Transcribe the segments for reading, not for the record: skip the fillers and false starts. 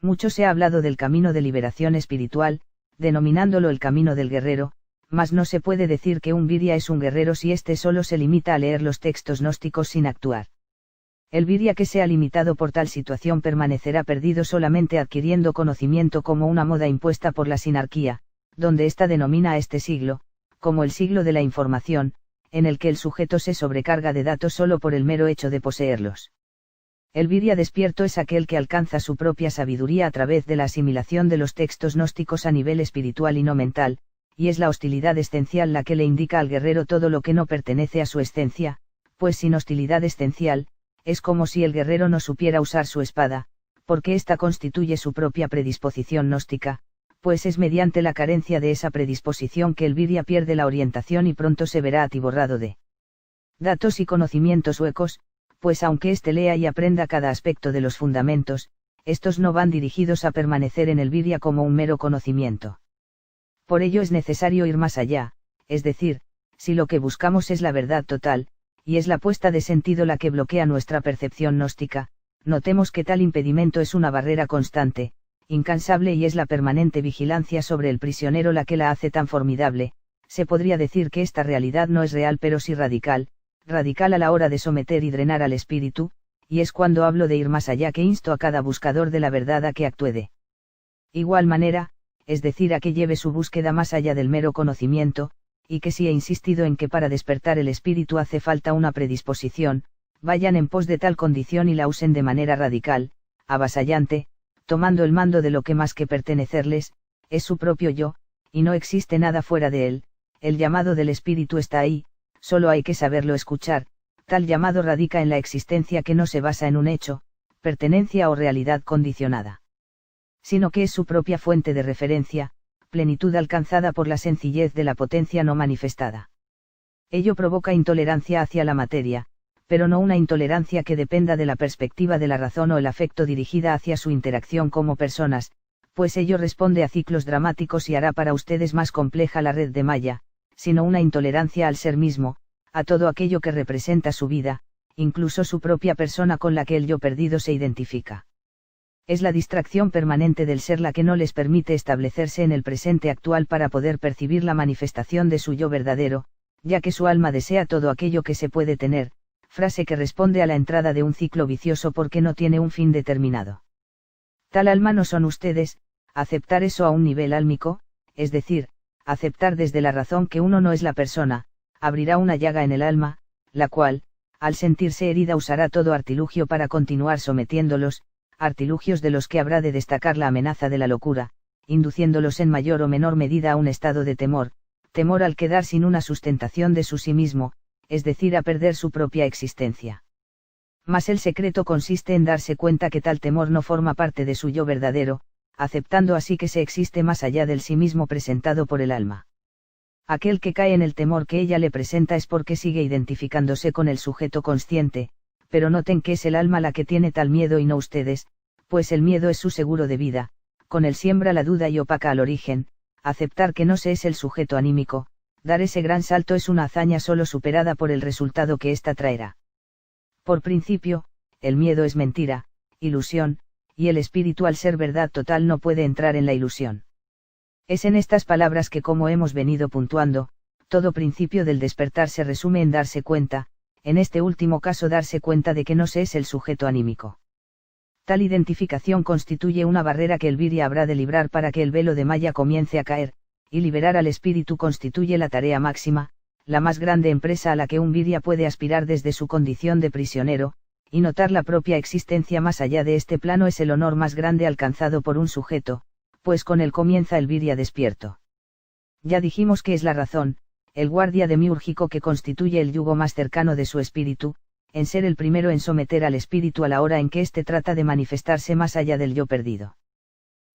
Mucho se ha hablado del camino de liberación espiritual, denominándolo el camino del guerrero, mas no se puede decir que un Virya es un guerrero si éste solo se limita a leer los textos gnósticos sin actuar. El Virya que sea limitado por tal situación permanecerá perdido solamente adquiriendo conocimiento como una moda impuesta por la sinarquía, donde ésta denomina a este siglo, como el siglo de la información, en el que el sujeto se sobrecarga de datos solo por el mero hecho de poseerlos. El Virya despierto es aquel que alcanza su propia sabiduría a través de la asimilación de los textos gnósticos a nivel espiritual y no mental, y es la hostilidad esencial la que le indica al guerrero todo lo que no pertenece a su esencia, pues sin hostilidad esencial, es como si el guerrero no supiera usar su espada, porque ésta constituye su propia predisposición gnóstica, pues es mediante la carencia de esa predisposición que el Virya pierde la orientación y pronto se verá atiborrado de datos y conocimientos huecos, pues aunque éste lea y aprenda cada aspecto de los fundamentos, estos no van dirigidos a permanecer en el Virya como un mero conocimiento. Por ello es necesario ir más allá, es decir, si lo que buscamos es la verdad total, y es la puesta de sentido la que bloquea nuestra percepción gnóstica, notemos que tal impedimento es una barrera constante, incansable y es la permanente vigilancia sobre el prisionero la que la hace tan formidable. Se podría decir que esta realidad no es real pero sí radical a la hora de someter y drenar al espíritu, y es cuando hablo de ir más allá que insto a cada buscador de la verdad a que actúe de igual manera, es decir, a que lleve su búsqueda más allá del mero conocimiento, y que si he insistido en que para despertar el espíritu hace falta una predisposición, vayan en pos de tal condición y la usen de manera radical, avasallante, tomando el mando de lo que más que pertenecerles, es su propio yo, y no existe nada fuera de él. El llamado del espíritu está ahí, solo hay que saberlo escuchar. Tal llamado radica en la existencia que no se basa en un hecho, pertenencia o realidad condicionada, sino que es su propia fuente de referencia, plenitud alcanzada por la sencillez de la potencia no manifestada. Ello provoca intolerancia hacia la materia, pero no una intolerancia que dependa de la perspectiva de la razón o el afecto dirigida hacia su interacción como personas, pues ello responde a ciclos dramáticos y hará para ustedes más compleja la red de malla, sino una intolerancia al ser mismo, a todo aquello que representa su vida, incluso su propia persona con la que el yo perdido se identifica. Es la distracción permanente del ser la que no les permite establecerse en el presente actual para poder percibir la manifestación de su yo verdadero, ya que su alma desea todo aquello que se puede tener, frase que responde a la entrada de un ciclo vicioso porque no tiene un fin determinado. Tal alma no son ustedes. Aceptar eso a un nivel álmico, es decir, aceptar desde la razón que uno no es la persona, abrirá una llaga en el alma, la cual, al sentirse herida usará todo artilugio para continuar sometiéndolos, artilugios de los que habrá de destacar la amenaza de la locura, induciéndolos en mayor o menor medida a un estado de temor al quedar sin una sustentación de su sí mismo, es decir, a perder su propia existencia. Mas el secreto consiste en darse cuenta que tal temor no forma parte de su yo verdadero, aceptando así que se existe más allá del sí mismo presentado por el alma. Aquel que cae en el temor que ella le presenta es porque sigue identificándose con el sujeto consciente, pero noten que es el alma la que tiene tal miedo y no ustedes, pues el miedo es su seguro de vida, con él siembra la duda y opaca al origen. Aceptar que no se es el sujeto anímico, dar ese gran salto es una hazaña solo superada por el resultado que ésta traerá. Por principio, el miedo es mentira, ilusión, y el espíritu al ser verdad total no puede entrar en la ilusión. Es en estas palabras que, como hemos venido puntuando, todo principio del despertar se resume en darse cuenta, en este último caso darse cuenta de que no se es el sujeto anímico. Tal identificación constituye una barrera que el Virya habrá de librar para que el velo de malla comience a caer, y liberar al espíritu constituye la tarea máxima, la más grande empresa a la que un Virya puede aspirar desde su condición de prisionero, y notar la propia existencia más allá de este plano es el honor más grande alcanzado por un sujeto, pues con él comienza el Virya despierto. Ya dijimos que es la razón, el guardia demiúrgico que constituye el yugo más cercano de su espíritu, en ser el primero en someter al espíritu a la hora en que éste trata de manifestarse más allá del yo perdido.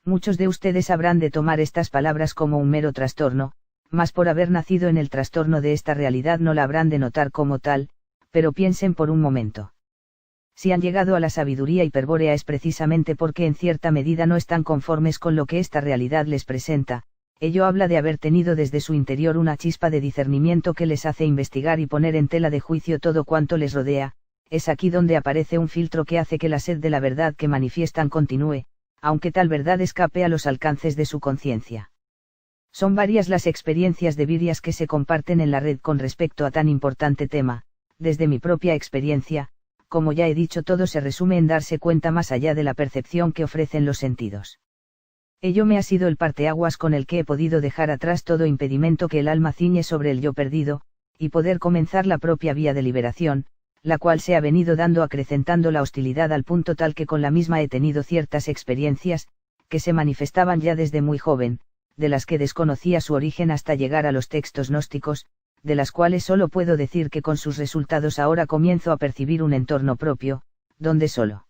Muchos de ustedes habrán de tomar estas palabras como un mero trastorno, mas por haber nacido en el trastorno de esta realidad no la habrán de notar como tal, pero piensen por un momento. Si han llegado a la sabiduría hiperbórea es precisamente porque en cierta medida no están conformes con lo que esta realidad les presenta. Ello habla de haber tenido desde su interior una chispa de discernimiento que les hace investigar y poner en tela de juicio todo cuanto les rodea. Es aquí donde aparece un filtro que hace que la sed de la verdad que manifiestan continúe, aunque tal verdad escape a los alcances de su conciencia. Son varias las experiencias de virias que se comparten en la red con respecto a tan importante tema. Desde mi propia experiencia, como ya he dicho, todo se resume en darse cuenta más allá de la percepción que ofrecen los sentidos. Ello me ha sido el parteaguas con el que he podido dejar atrás todo impedimento que el alma ciñe sobre el yo perdido, y poder comenzar la propia vía de liberación, la cual se ha venido dando acrecentando la hostilidad al punto tal que con la misma he tenido ciertas experiencias, que se manifestaban ya desde muy joven, de las que desconocía su origen hasta llegar a los textos gnósticos, de las cuales solo puedo decir que con sus resultados ahora comienzo a percibir un entorno propio, donde solo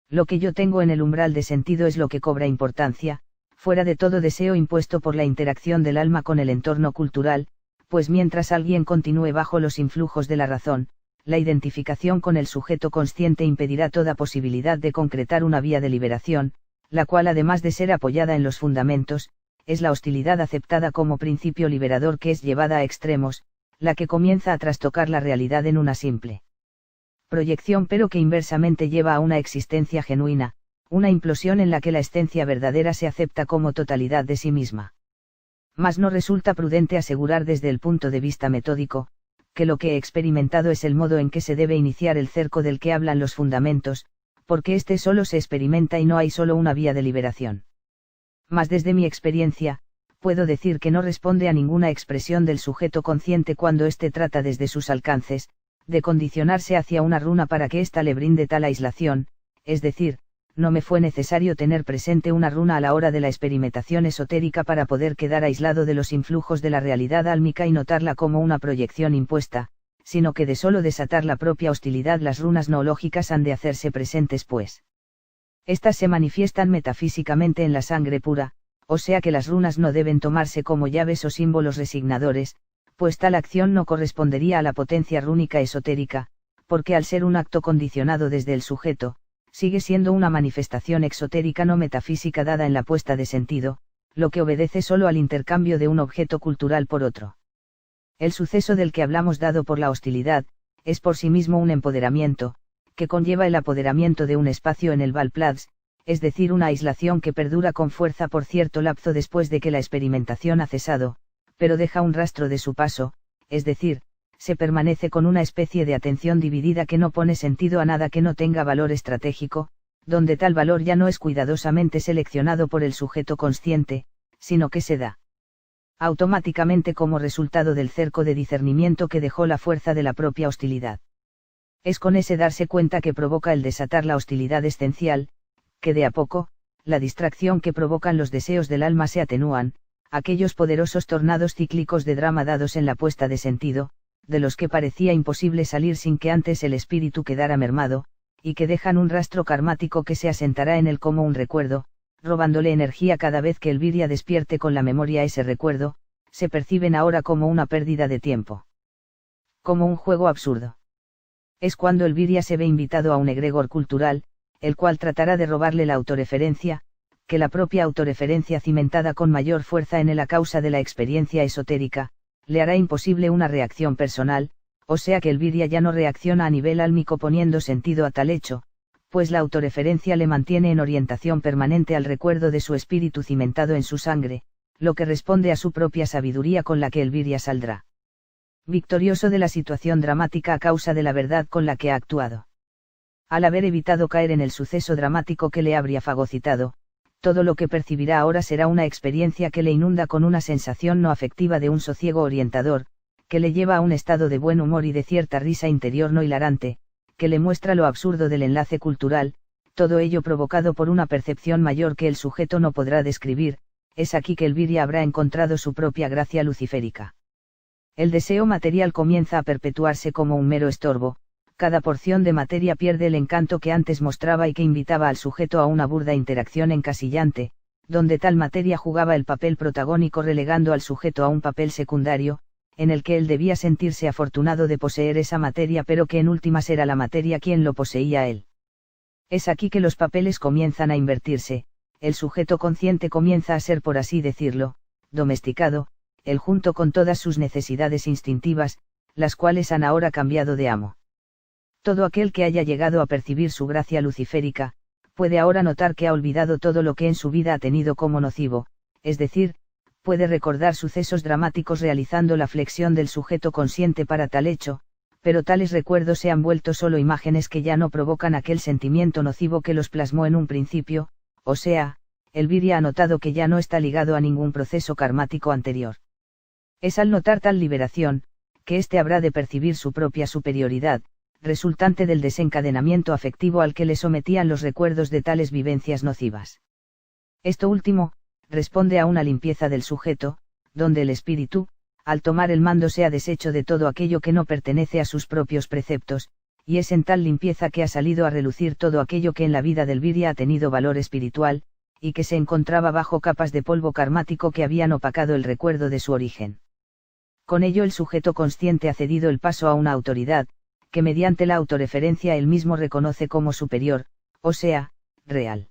lo que yo tengo en el umbral de sentido es lo que cobra importancia, fuera de todo deseo impuesto por la interacción del alma con el entorno cultural, pues mientras alguien continúe bajo los influjos de la razón, la identificación con el sujeto consciente impedirá toda posibilidad de concretar una vía de liberación, la cual además de ser apoyada en los fundamentos, es la hostilidad aceptada como principio liberador que es llevada a extremos, la que comienza a trastocar la realidad en una simple proyección, pero que inversamente lleva a una existencia genuina, una implosión en la que la esencia verdadera se acepta como totalidad de sí misma. Mas no resulta prudente asegurar desde el punto de vista metódico, que lo que he experimentado es el modo en que se debe iniciar el cerco del que hablan los fundamentos, porque éste solo se experimenta y no hay solo una vía de liberación. Mas desde mi experiencia, puedo decir que no responde a ninguna expresión del sujeto consciente cuando éste trata desde sus alcances, de condicionarse hacia una runa para que ésta le brinde tal aislación, es decir, no me fue necesario tener presente una runa a la hora de la experimentación esotérica para poder quedar aislado de los influjos de la realidad álmica y notarla como una proyección impuesta, sino que de solo desatar la propia hostilidad las runas noológicas han de hacerse presentes pues. Estas se manifiestan metafísicamente en la sangre pura, o sea que las runas no deben tomarse como llaves o símbolos resignadores, pues tal acción no correspondería a la potencia rúnica esotérica, porque al ser un acto condicionado desde el sujeto, sigue siendo una manifestación exotérica no metafísica dada en la puesta de sentido, lo que obedece solo al intercambio de un objeto cultural por otro. El suceso del que hablamos dado por la hostilidad, es por sí mismo un empoderamiento, que conlleva el apoderamiento de un espacio en el Valplatz, es decir, una aislación que perdura con fuerza por cierto lapso después de que la experimentación ha cesado, pero deja un rastro de su paso, es decir, se permanece con una especie de atención dividida que no pone sentido a nada que no tenga valor estratégico, donde tal valor ya no es cuidadosamente seleccionado por el sujeto consciente, sino que se da automáticamente como resultado del cerco de discernimiento que dejó la fuerza de la propia hostilidad. Es con ese darse cuenta que provoca el desatar la hostilidad esencial, que de a poco, la distracción que provocan los deseos del alma se atenúan, aquellos poderosos tornados cíclicos de drama dados en la puesta de sentido, de los que parecía imposible salir sin que antes el espíritu quedara mermado, y que dejan un rastro karmático que se asentará en él como un recuerdo, robándole energía cada vez que el viria despierte con la memoria ese recuerdo, se perciben ahora como una pérdida de tiempo. Como un juego absurdo. Es cuando el viria se ve invitado a un egregor cultural, el cual tratará de robarle la autorreferencia, que la propia autorreferencia cimentada con mayor fuerza en él a causa de la experiencia esotérica, le hará imposible una reacción personal, o sea que el viria ya no reacciona a nivel álmico poniendo sentido a tal hecho, pues la autorreferencia le mantiene en orientación permanente al recuerdo de su espíritu cimentado en su sangre, lo que responde a su propia sabiduría con la que el viria saldrá victorioso de la situación dramática a causa de la verdad con la que ha actuado. Al haber evitado caer en el suceso dramático que le habría fagocitado, todo lo que percibirá ahora será una experiencia que le inunda con una sensación no afectiva de un sosiego orientador, que le lleva a un estado de buen humor y de cierta risa interior no hilarante, que le muestra lo absurdo del enlace cultural, todo ello provocado por una percepción mayor que el sujeto no podrá describir. Es aquí que el viria habrá encontrado su propia gracia luciférica. El deseo material comienza a perpetuarse como un mero estorbo, cada porción de materia pierde el encanto que antes mostraba y que invitaba al sujeto a una burda interacción encasillante, donde tal materia jugaba el papel protagónico relegando al sujeto a un papel secundario, en el que él debía sentirse afortunado de poseer esa materia pero que en últimas era la materia quien lo poseía a él. Es aquí que los papeles comienzan a invertirse, el sujeto consciente comienza a ser, por así decirlo, domesticado, él junto con todas sus necesidades instintivas, las cuales han ahora cambiado de amo. Todo aquel que haya llegado a percibir su gracia luciférica, puede ahora notar que ha olvidado todo lo que en su vida ha tenido como nocivo, es decir, puede recordar sucesos dramáticos realizando la flexión del sujeto consciente para tal hecho, pero tales recuerdos se han vuelto solo imágenes que ya no provocan aquel sentimiento nocivo que los plasmó en un principio, o sea, el virya ha notado que ya no está ligado a ningún proceso karmático anterior. Es al notar tal liberación, que éste habrá de percibir su propia superioridad, resultante del desencadenamiento afectivo al que le sometían los recuerdos de tales vivencias nocivas. Esto último, responde a una limpieza del sujeto, donde el espíritu, al tomar el mando se ha deshecho de todo aquello que no pertenece a sus propios preceptos, y es en tal limpieza que ha salido a relucir todo aquello que en la vida del virya ha tenido valor espiritual, y que se encontraba bajo capas de polvo karmático que habían opacado el recuerdo de su origen. Con ello el sujeto consciente ha cedido el paso a una autoridad, que mediante la autorreferencia él mismo reconoce como superior, o sea, real.